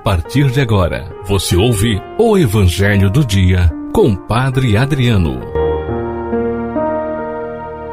partir de agora, você ouve o Evangelho do Dia com Padre Adriano.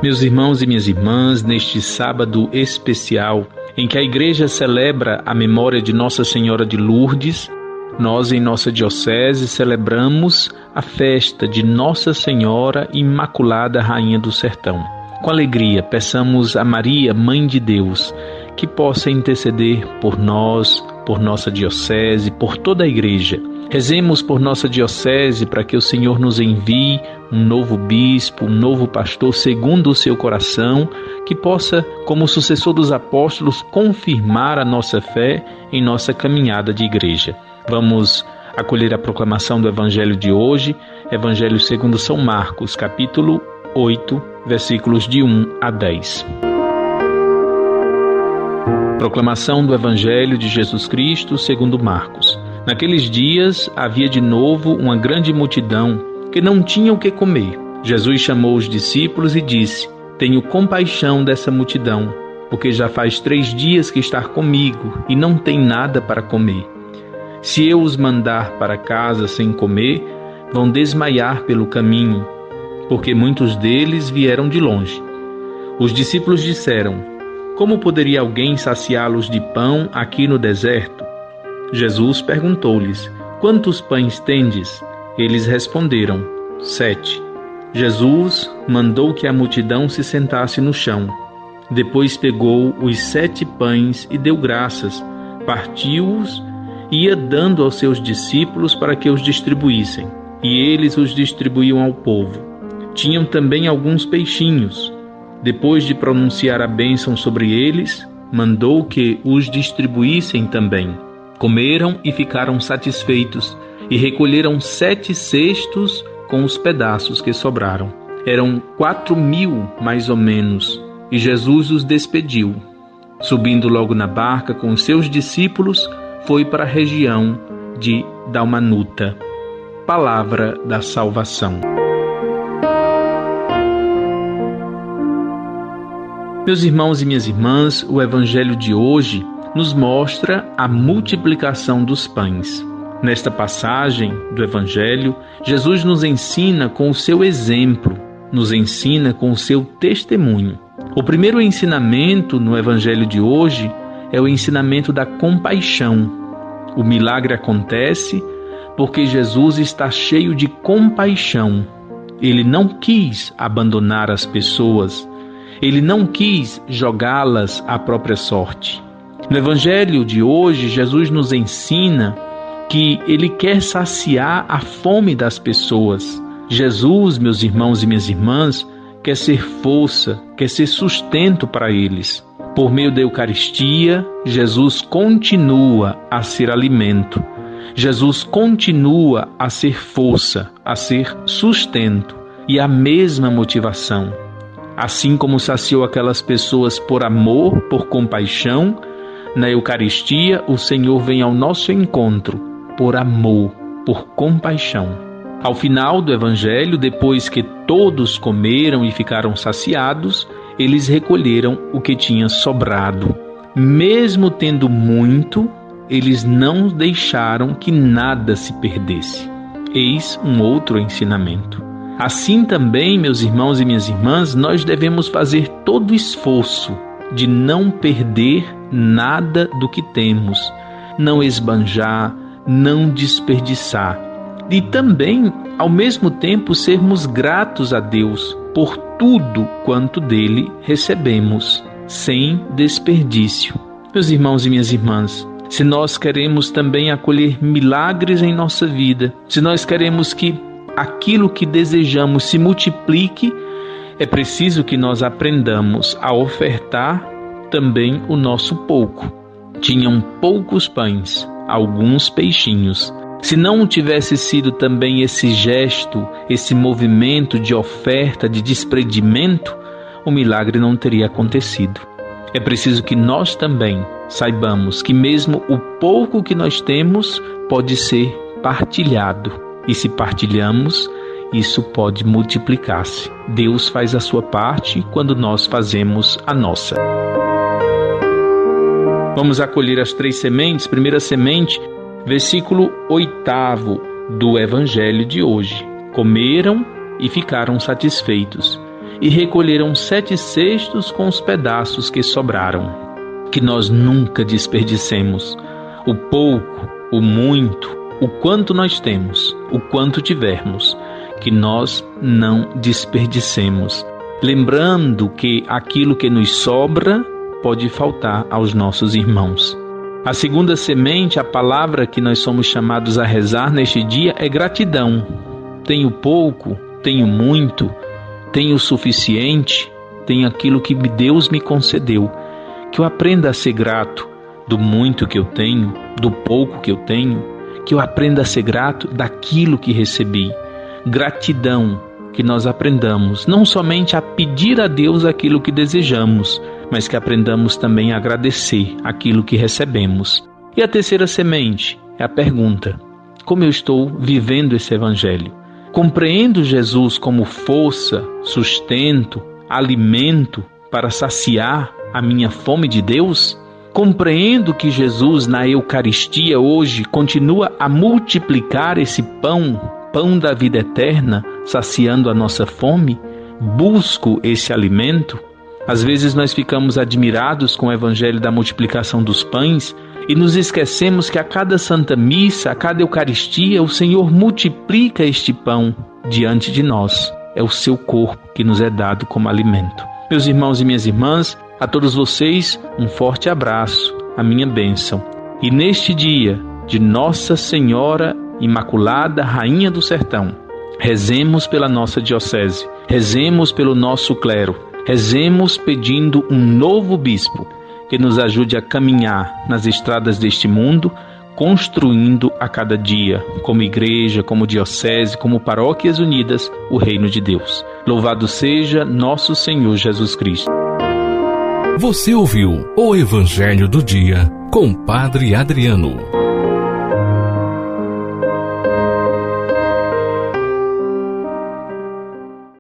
Meus irmãos e minhas irmãs, neste sábado especial, em que a Igreja celebra a memória de Nossa Senhora de Lourdes, nós em nossa diocese celebramos a festa de Nossa Senhora Imaculada Rainha do Sertão. Com alegria, peçamos a Maria, Mãe de Deus, que possa interceder por nós, por nossa diocese, por toda a Igreja. Rezemos por nossa diocese para que o Senhor nos envie um novo bispo, um novo pastor segundo o seu coração, que possa, como sucessor dos apóstolos, confirmar a nossa fé em nossa caminhada de Igreja. Vamos acolher a proclamação do Evangelho de hoje, Evangelho segundo São Marcos, capítulo 8, versículos de 1 a 10. Proclamação do Evangelho de Jesus Cristo segundo Marcos. Naqueles dias havia de novo uma grande multidão que não tinha o que comer. Jesus chamou os discípulos e disse: Tenho compaixão dessa multidão, porque já faz 3 dias que está comigo e não tem nada para comer. Se eu os mandar para casa sem comer, vão desmaiar pelo caminho, porque muitos deles vieram de longe. Os discípulos disseram: Como poderia alguém saciá-los de pão aqui no deserto? Jesus perguntou-lhes: Quantos pães tendes? Eles responderam: 7. Jesus mandou que a multidão se sentasse no chão. Depois pegou os 7 pães e deu graças, partiu-os e ia dando aos seus discípulos para que os distribuíssem. E eles os distribuíam ao povo. Tinham também alguns peixinhos. Depois de pronunciar a bênção sobre eles, mandou que os distribuíssem também. Comeram e ficaram satisfeitos, e recolheram 7 cestos com os pedaços que sobraram. Eram 4.000, mais ou menos, e Jesus os despediu. Subindo logo na barca com os seus discípulos, foi para a região de Dalmanuta. Palavra da salvação. Meus irmãos e minhas irmãs, o Evangelho de hoje nos mostra a multiplicação dos pães. Nesta passagem do Evangelho, Jesus nos ensina com o seu exemplo, nos ensina com o seu testemunho. O primeiro ensinamento no Evangelho de hoje é o ensinamento da compaixão. O milagre acontece porque Jesus está cheio de compaixão. Ele não quis abandonar as pessoas. Ele não quis jogá-las à própria sorte. No Evangelho de hoje, Jesus nos ensina que Ele quer saciar a fome das pessoas. Jesus, meus irmãos e minhas irmãs, quer ser força, quer ser sustento para eles. Por meio da Eucaristia, Jesus continua a ser alimento. Jesus continua a ser força, a ser sustento e a mesma motivação. Assim como saciou aquelas pessoas por amor, por compaixão, na Eucaristia o Senhor vem ao nosso encontro por amor, por compaixão. Ao final do Evangelho, depois que todos comeram e ficaram saciados, eles recolheram o que tinha sobrado. Mesmo tendo muito, eles não deixaram que nada se perdesse. Eis um outro ensinamento. Assim também, meus irmãos e minhas irmãs, nós devemos fazer todo o esforço de não perder nada do que temos, não esbanjar, não desperdiçar. E também, ao mesmo tempo, sermos gratos a Deus por tudo quanto dele recebemos, sem desperdício. Meus irmãos e minhas irmãs, se nós queremos também acolher milagres em nossa vida, se nós queremos que aquilo que desejamos se multiplique, é preciso que nós aprendamos a ofertar também o nosso pouco. Tinham poucos pães, alguns peixinhos. Se não tivesse sido também esse gesto, esse movimento de oferta, de desprendimento, o milagre não teria acontecido. É preciso que nós também saibamos que mesmo o pouco que nós temos pode ser partilhado. E se partilhamos, isso pode multiplicar-se. Deus faz a sua parte quando nós fazemos a nossa. Vamos acolher as 3 sementes. Primeira semente, Versículo 8º do Evangelho de hoje. Comeram e ficaram satisfeitos, e recolheram 7 cestos com os pedaços que sobraram. Que nós nunca desperdicemos o pouco, o muito, o quanto nós temos, o quanto tivermos, que nós não desperdicemos, lembrando que aquilo que nos sobra pode faltar aos nossos irmãos. A segunda semente, a palavra que nós somos chamados a rezar neste dia é gratidão. Tenho pouco, tenho muito, tenho o suficiente, tenho aquilo que Deus me concedeu. Que eu aprenda a ser grato do muito que eu tenho, do pouco que eu tenho, que eu aprenda a ser grato daquilo que recebi. Gratidão, que nós aprendamos não somente a pedir a Deus aquilo que desejamos, mas que aprendamos também a agradecer aquilo que recebemos. E a terceira semente é a pergunta: como eu estou vivendo esse Evangelho? Compreendo Jesus como força, sustento, alimento para saciar a minha fome de Deus? Compreendo que Jesus na Eucaristia hoje continua a multiplicar esse pão da vida eterna, saciando a nossa fome? Busco esse alimento? Às vezes nós ficamos admirados com o Evangelho da multiplicação dos pães e nos esquecemos que a cada Santa Missa, a cada Eucaristia, o Senhor multiplica este pão diante de nós. É o seu corpo que nos é dado como alimento. Meus irmãos e minhas irmãs, a todos vocês um forte abraço, a minha bênção. E neste dia de Nossa Senhora Imaculada, Rainha do Sertão, rezemos pela nossa diocese, rezemos pelo nosso clero, rezemos pedindo um novo bispo que nos ajude a caminhar nas estradas deste mundo, construindo a cada dia, como igreja, como diocese, como paróquias unidas, o reino de Deus. Louvado seja nosso Senhor Jesus Cristo. Você ouviu o Evangelho do Dia com Padre Adriano.